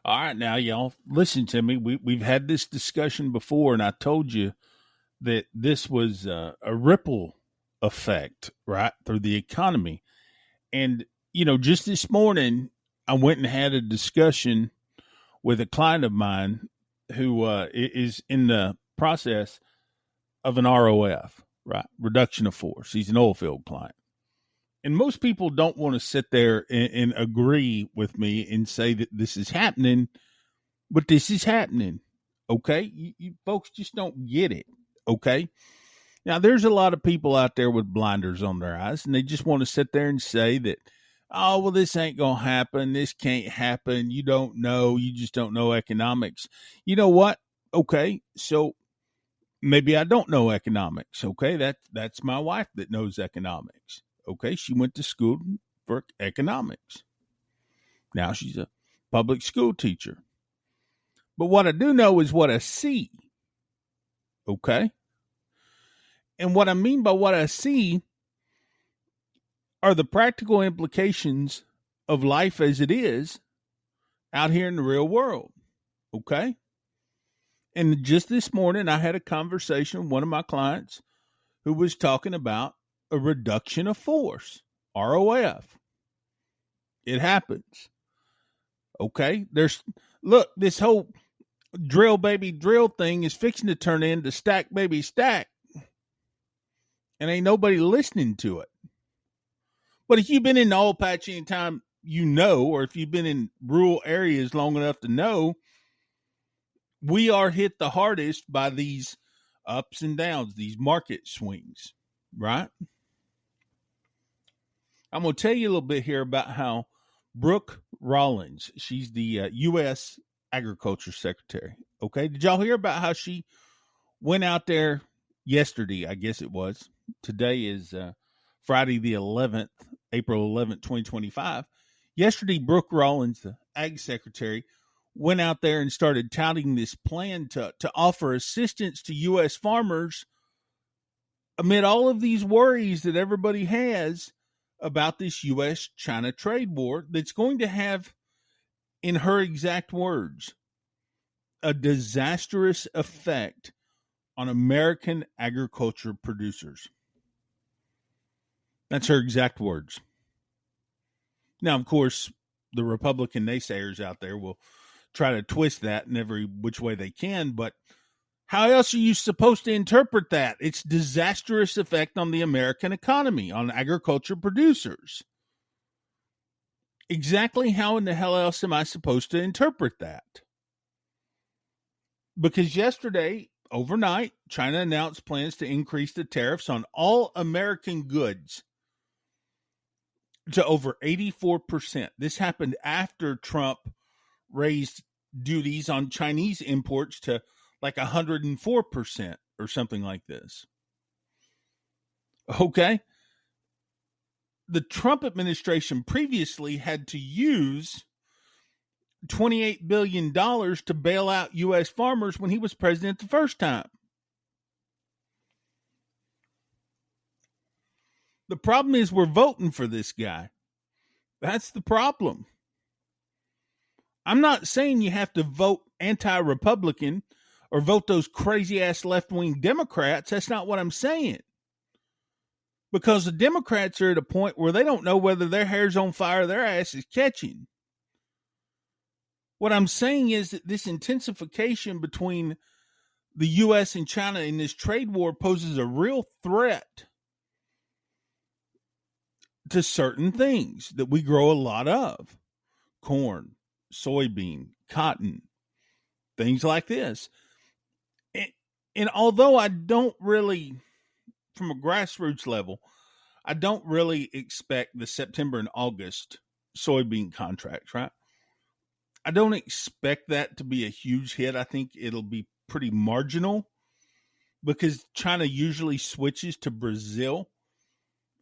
All right, now y'all listen to me. We've had this discussion before, and I told you that this was a ripple effect, right, through the economy. And just this morning, I went and had a discussion with a client of mine who is in the process of an ROF, right, reduction of force. He's an oil field client. And most people don't want to sit there and agree with me and say that this is happening, but this is happening. Okay. You folks just don't get it. Okay. Now, there's a lot of people out there with blinders on their eyes, and they just want to sit there and say that, oh, well, this ain't going to happen. This can't happen. You don't know. You just don't know economics. You know what? Okay. So maybe I don't know economics. Okay. That's my wife that knows economics. Okay. She went to school for economics. Now she's a public school teacher. But what I do know is what I see. Okay. And what I mean by what I see are the practical implications of life as it is out here in the real world. Okay. And just this morning, I had a conversation with one of my clients who was talking about a reduction of force, ROF. It happens. Okay. Look, this whole drill baby drill thing is fixing to turn into stack baby stack. And ain't nobody listening to it. But if you've been in the oil patch any time, or if you've been in rural areas long enough to know, we are hit the hardest by these ups and downs, these market swings, right? I'm going to tell you a little bit here about how Brooke Rollins, she's the U.S. Agriculture Secretary. Okay. Did y'all hear about how she went out there yesterday? I guess it was. Today is Friday the 11th, April 11th, 2025. Yesterday, Brooke Rollins, the Ag Secretary, went out there and started touting this plan to offer assistance to U.S. farmers amid all of these worries that everybody has about this U.S.-China trade war that's going to have, in her exact words, a disastrous effect on American agriculture producers. That's her exact words. Now, of course, the Republican naysayers out there will try to twist that in every which way they can, but how else are you supposed to interpret that? It's disastrous effect on the American economy, on agriculture producers. Exactly how in the hell else am I supposed to interpret that? Because yesterday, overnight, China announced plans to increase the tariffs on all American goods to over 84%. This happened after Trump raised duties on Chinese imports to like 104% or something like this. Okay. The Trump administration previously had to use $28 billion to bail out U.S. farmers when he was president the first time. The problem is we're voting for this guy. That's the problem. I'm not saying you have to vote anti-Republican or vote those crazy-ass left-wing Democrats. That's not what I'm saying. Because the Democrats are at a point where they don't know whether their hair's on fire or their ass is catching. What I'm saying is that this intensification between the U.S. and China in this trade war poses a real threat to certain things that we grow a lot of. Corn, soybean, cotton, things like this. And although I don't really, from a grassroots level, I don't really expect the September and August soybean contracts, right? I don't expect that to be a huge hit. I think it'll be pretty marginal because China usually switches to Brazil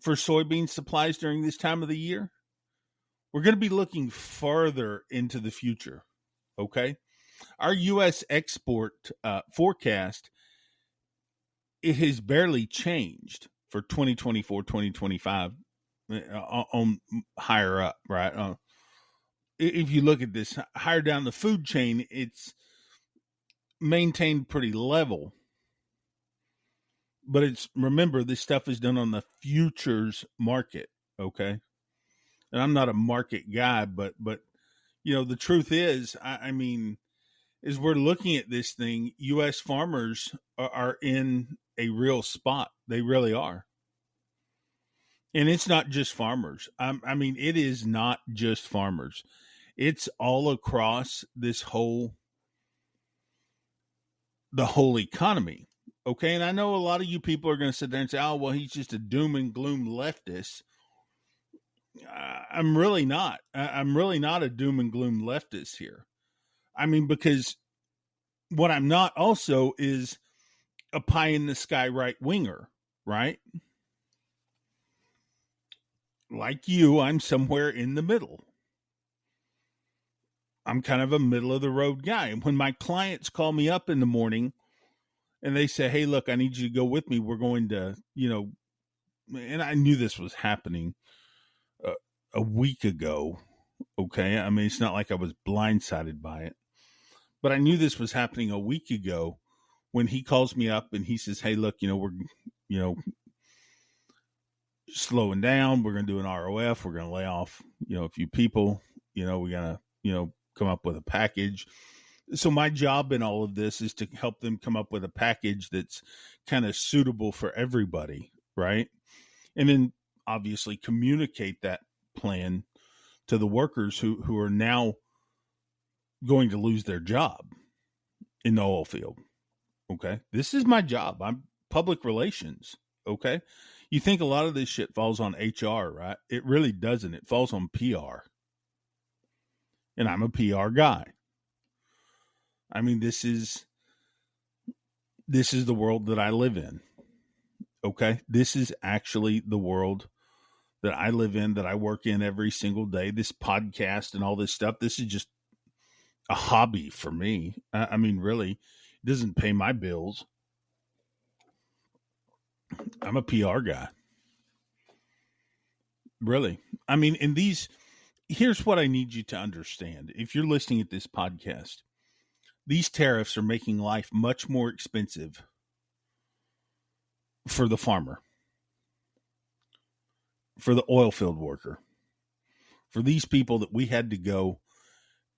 for soybean supplies during this time of the year. We're going to be looking further into the future, okay? Our U.S. export forecast, it has barely changed for 2024, 2025 on higher up, right? if you look at this higher down the food chain, it's maintained pretty level. But remember, this stuff is done on the futures market, okay? And I'm not a market guy, but the truth is, I mean, as we're looking at this thing, U.S. farmers are in a real spot. They really are. And it's not just farmers. I mean, it is not just farmers. It's all across the whole economy. Okay. And I know a lot of you people are going to sit there and say, oh, well, he's just a doom and gloom leftist. I'm really not. I'm really not a doom and gloom leftist here. I mean, because what I'm not also is a pie in the sky right winger, right? Like you, I'm somewhere in the middle. I'm kind of a middle of the road guy. And when my clients call me up in the morning and they say, hey, look, I need you to go with me. We're going to, and I knew this was happening a week ago. Okay. I mean, it's not like I was blindsided by it, but I knew this was happening a week ago when he calls me up and he says, hey, look, we're, slowing down. We're going to do an ROF. We're going to lay off, a few people. We got to, come up with a package. So my job in all of this is to help them come up with a package that's kind of suitable for everybody, right? And then obviously communicate that plan to the workers who are now going to lose their job in the oil field. Okay. This is my job. I'm public relations. Okay. You think a lot of this shit falls on HR, right? It really doesn't. It falls on PR. And I'm a PR guy. I mean, this is the world that I live in. Okay. This is actually the world that I live in, that I work in every single day. This podcast and all this stuff, this is just a hobby for me. I mean, really, it doesn't pay my bills. I'm a PR guy. Really. I mean, here's what I need you to understand. If you're listening at this podcast, these tariffs are making life much more expensive for the farmer, for the oil field worker, for these people that we had to go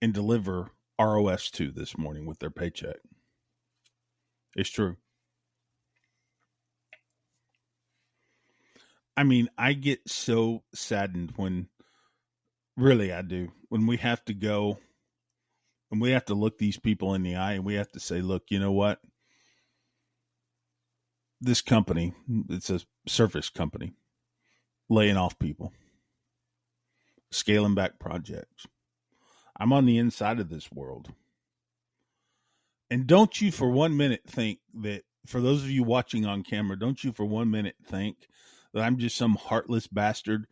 and deliver ROS to this morning with their paycheck. It's true. I mean, I get so saddened really I do, when we have to go and we have to look these people in the eye and we have to say, look, you know what? This company, it's a service company, laying off people, scaling back projects. I'm on the inside of this world. And don't you for 1 minute think that, for those of you watching on camera, don't you for 1 minute think that I'm just some heartless bastard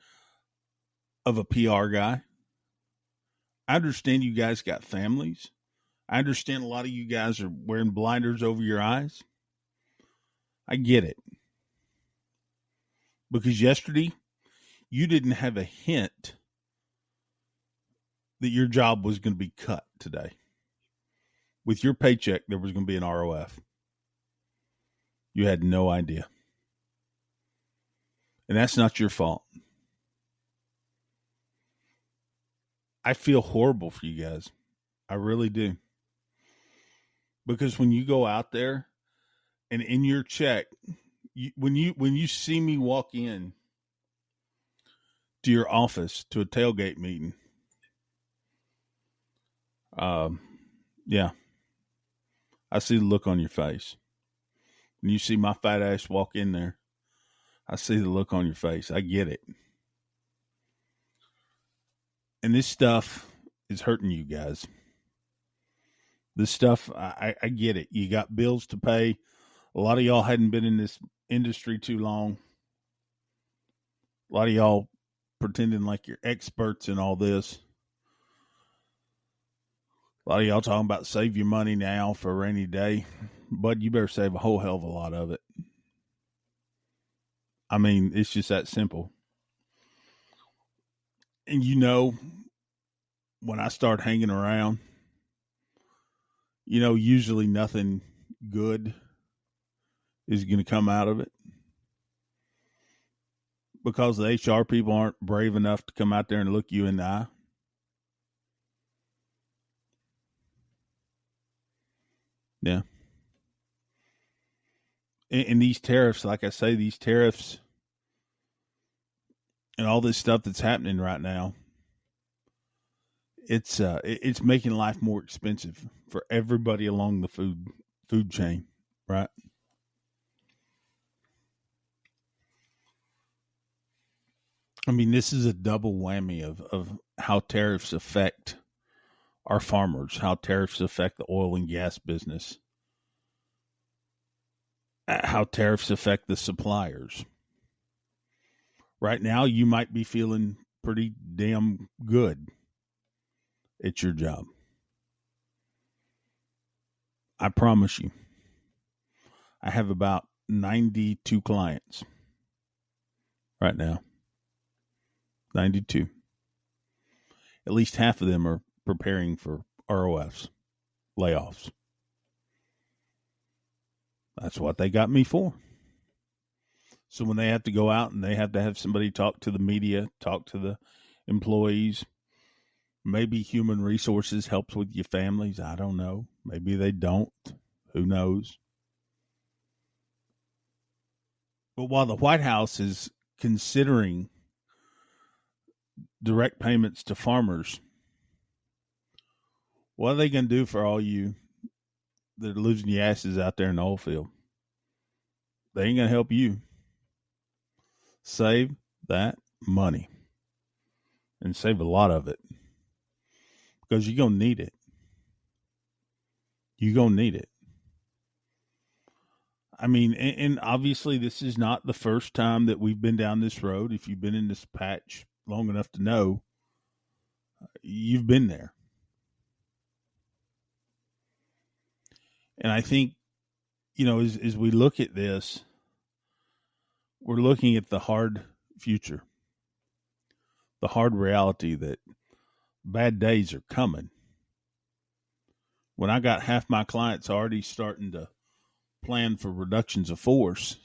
of a PR guy. I understand you guys got families. I understand a lot of you guys are wearing blinders over your eyes. I get it. Because yesterday, you didn't have a hint that your job was going to be cut today. With your paycheck, there was going to be an ROF. You had no idea. And that's not your fault. I feel horrible for you guys. I really do. Because when you go out there and in your check, when you see me walk in to your office to a tailgate meeting, yeah, I see the look on your face. When you see my fat ass walk in there, I see the look on your face. I get it. And this stuff is hurting you guys. This stuff, I get it. You got bills to pay. A lot of y'all hadn't been in this industry too long. A lot of y'all pretending like you're experts in all this. A lot of y'all talking about save your money now for a rainy day. But you better save a whole hell of a lot of it. I mean, it's just that simple. And when I start hanging around, usually nothing good is going to come out of it because the HR people aren't brave enough to come out there and look you in the eye. Yeah. And these tariffs, like I say, these tariffs and all this stuff that's happening right now, it's making life more expensive for everybody along the food chain, right? I mean, this is a double whammy of how tariffs affect our farmers, how tariffs affect the oil and gas business, how tariffs affect the suppliers. Right now, you might be feeling pretty damn good at your job. I promise you. I have about 92 clients right now. 92. At least half of them are preparing for ROFs, layoffs. That's what they got me for. So when they have to go out and they have to have somebody talk to the media, talk to the employees, maybe human resources helps with your families. I don't know. Maybe they don't. Who knows? But while the White House is considering direct payments to farmers, what are they going to do for all you that are losing your asses out there in the oil field? They ain't going to help you. Save that money and save a lot of it because you're going to need it. You're going to need it. I mean, and obviously this is not the first time that we've been down this road. If you've been in this patch long enough to know, you've been there. And I think, as we look at this, we're looking at the hard future, the hard reality that bad days are coming. When I got half my clients already starting to plan for reductions of force,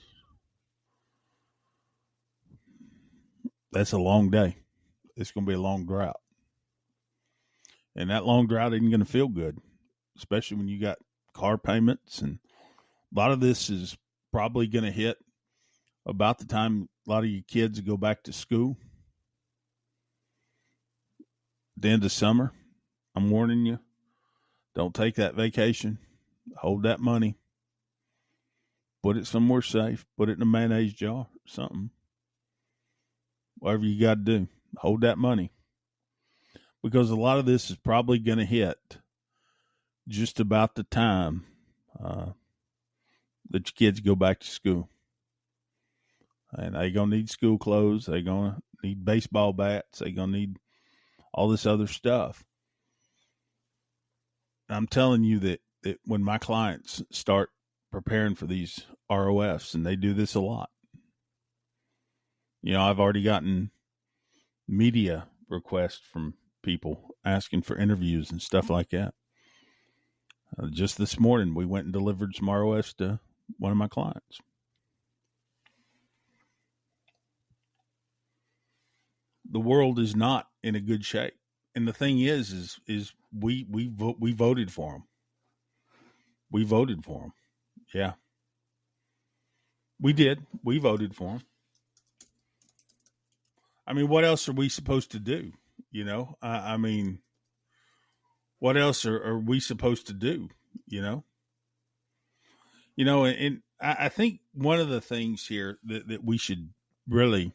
that's a long day. It's going to be a long drought. And that long drought isn't going to feel good, especially when you got car payments. And a lot of this is probably going to hit about the time a lot of you kids go back to school. At the end of summer, I'm warning you, don't take that vacation. Hold that money. Put it somewhere safe. Put it in a mayonnaise jar or something. Whatever you got to do. Hold that money. Because a lot of this is probably going to hit just about the time that your kids go back to school. And they're going to need school clothes. They're going to need baseball bats. They're going to need all this other stuff. And I'm telling you that when my clients start preparing for these ROFs, and they do this a lot, I've already gotten media requests from people asking for interviews and stuff like that. Just this morning, we went and delivered some ROFs to one of my clients. The world is not in a good shape, and the thing is we voted for them. We voted for them. Yeah, we did. We voted for them. I mean, what else are we supposed to do? I mean, what else are we supposed to do? And I think one of the things here that we should really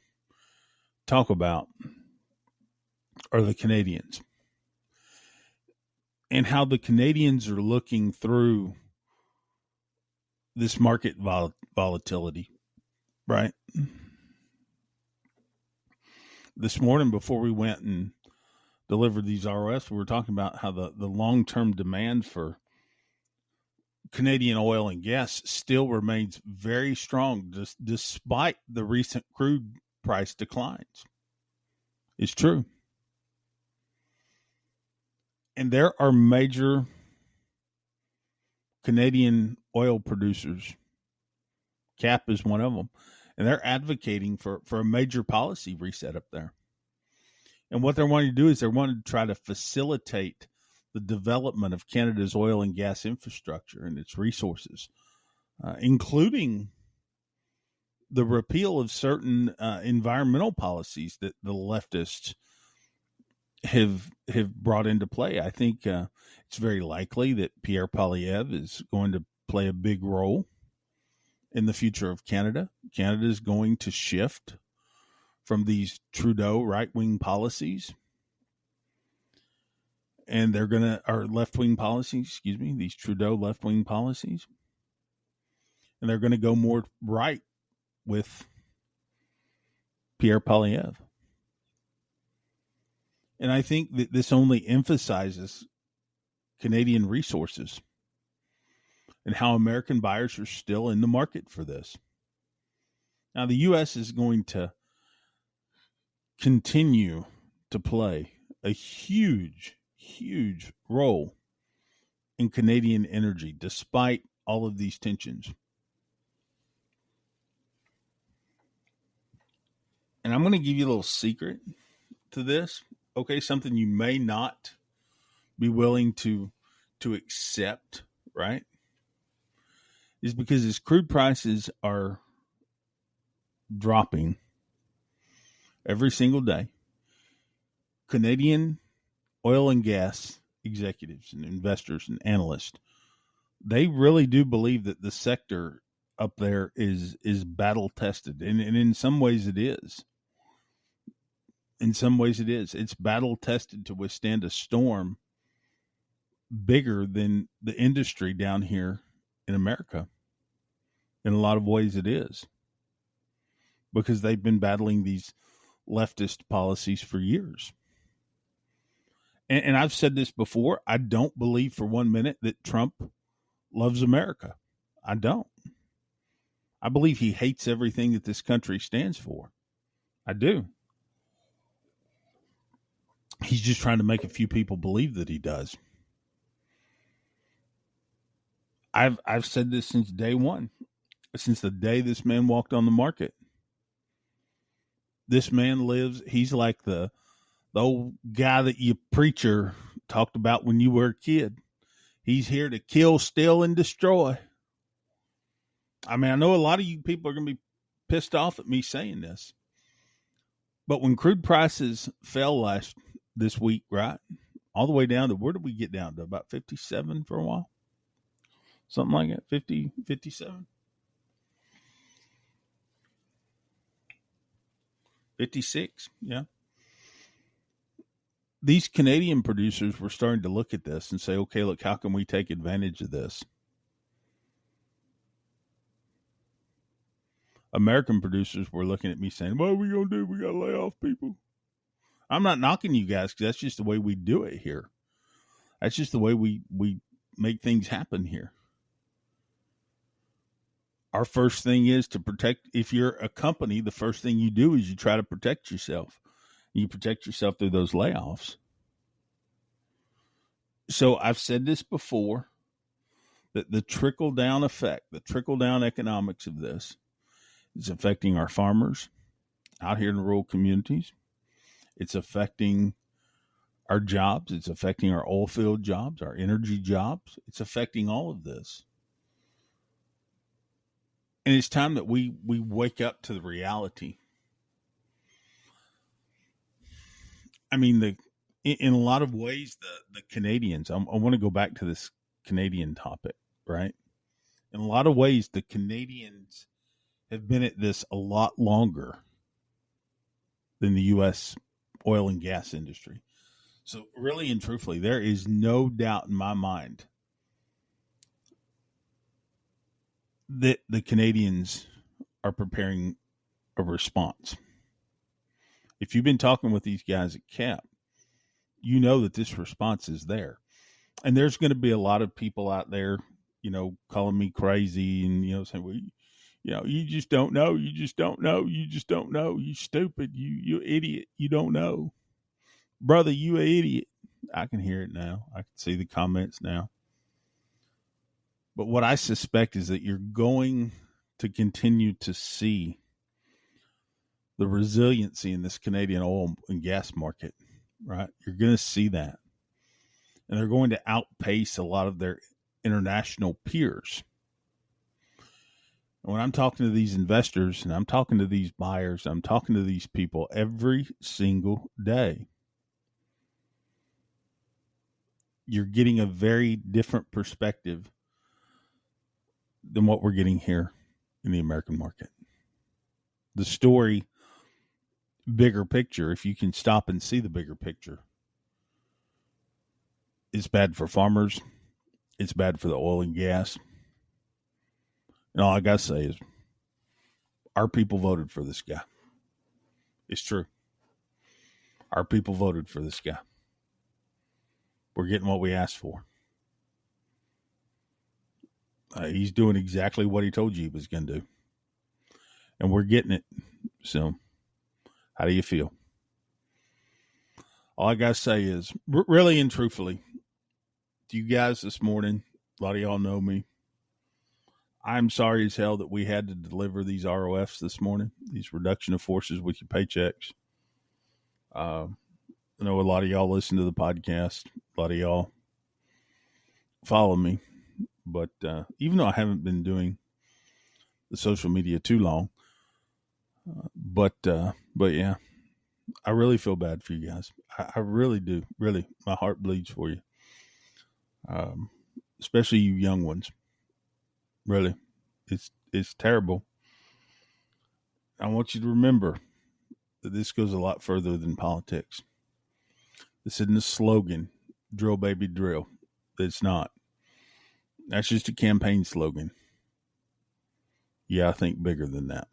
talk about are the Canadians and how the Canadians are looking through this market volatility, right? This morning, before we went and delivered these ROS, we were talking about how the long-term demand for Canadian oil and gas still remains very strong, despite the recent crude price declines. It's true. And there are major Canadian oil producers. CAP is one of them. And they're advocating for a major policy reset up there. And what they're wanting to do is they're wanting to try to facilitate the development of Canada's oil and gas infrastructure and its resources, including the repeal of certain environmental policies that the leftists have brought into play. I think it's very likely that Pierre Poilievre is going to play a big role in the future of Canada. Canada is going to shift from these Trudeau right-wing policies, and they're going to, or left-wing policies, these Trudeau left-wing policies, and they're going to go more right with Pierre Poilievre. And I think that this only emphasizes Canadian resources and how American buyers are still in the market for this. Now, the U.S. is going to continue to play a huge, huge role in Canadian energy, despite all of these tensions. And I'm going to give you a little secret to this, okay? Something you may not be willing to accept, right? Is because as crude prices are dropping every single day, Canadian oil and gas executives and investors and analysts, they really do believe that the sector up there is battle tested. And in some ways it is. In some ways it is. It's battle tested to withstand a storm bigger than the industry down here in America. In a lot of ways it is. Because they've been battling these leftist policies for years. And I've said this before, I don't believe for 1 minute that Trump loves America. I don't. I believe he hates everything that this country stands for. I do. He's just trying to make a few people believe that he does. I've said this since day one, since the day this man walked on the market. This man lives, he's like the old guy that your preacher talked about when you were a kid. He's here to kill, steal, and destroy. I mean, I know a lot of you people are going to be pissed off at me saying this. But when crude prices fell this week, right, all the way down to, where did we get down to? About 57 for a while? Something like that, 50, 57? 56, yeah. These Canadian producers were starting to look at this and say, okay, look, how can we take advantage of this? American producers were looking at me saying, what are we going to do? We got to lay off people. I'm not knocking you guys, because that's just the way we do it here. That's just the way we make things happen here. Our first thing is to protect. If you're a company, the first thing you do is you try to protect yourself. You protect yourself through those layoffs. So I've said this before, that the trickle-down effect, the trickle-down economics of this is affecting our farmers out here in the rural communities. It's affecting our jobs. It's affecting our oil field jobs, our energy jobs. It's affecting all of this. And it's time that we wake up to the reality. I mean, in a lot of ways, the Canadians, I want to go back to this Canadian topic, right? In a lot of ways, the Canadians have been at this a lot longer than the U.S. oil and gas industry. So really and truthfully, there is no doubt in my mind that the Canadians are preparing a response. If you've been talking with these guys at CAP, you know that this response is there. And there's going to be a lot of people out there, calling me crazy and, saying, well, you just don't know. You just don't know. You just don't know. You stupid. You idiot. You don't know. Brother, you an idiot. I can hear it now. I can see the comments now. But what I suspect is that you're going to continue to see the resiliency in this Canadian oil and gas market, right? You're going to see that. And they're going to outpace a lot of their international peers. And when I'm talking to these investors and I'm talking to these buyers, I'm talking to these people every single day, you're getting a very different perspective than what we're getting here in the American market. The story, bigger picture, if you can stop and see the bigger picture, is bad for farmers. It's bad for the oil and gas. And all I got to say is our people voted for this guy. It's true. Our people voted for this guy. We're getting what we asked for. He's doing exactly what he told you he was going to do. And we're getting it. So, how do you feel? All I got to say is, really and truthfully, to you guys this morning, a lot of y'all know me. I'm sorry as hell that we had to deliver these ROFs this morning, these reduction of forces with your paychecks. I know a lot of y'all listen to the podcast. A lot of y'all follow me. But even though I haven't been doing the social media too long, but yeah, I really feel bad for you guys. I really do. Really, my heart bleeds for you, especially you young ones. Really, it's terrible. I want you to remember that this goes a lot further than politics. This isn't a slogan, drill baby drill. It's not. That's just a campaign slogan. Yeah, I think bigger than that.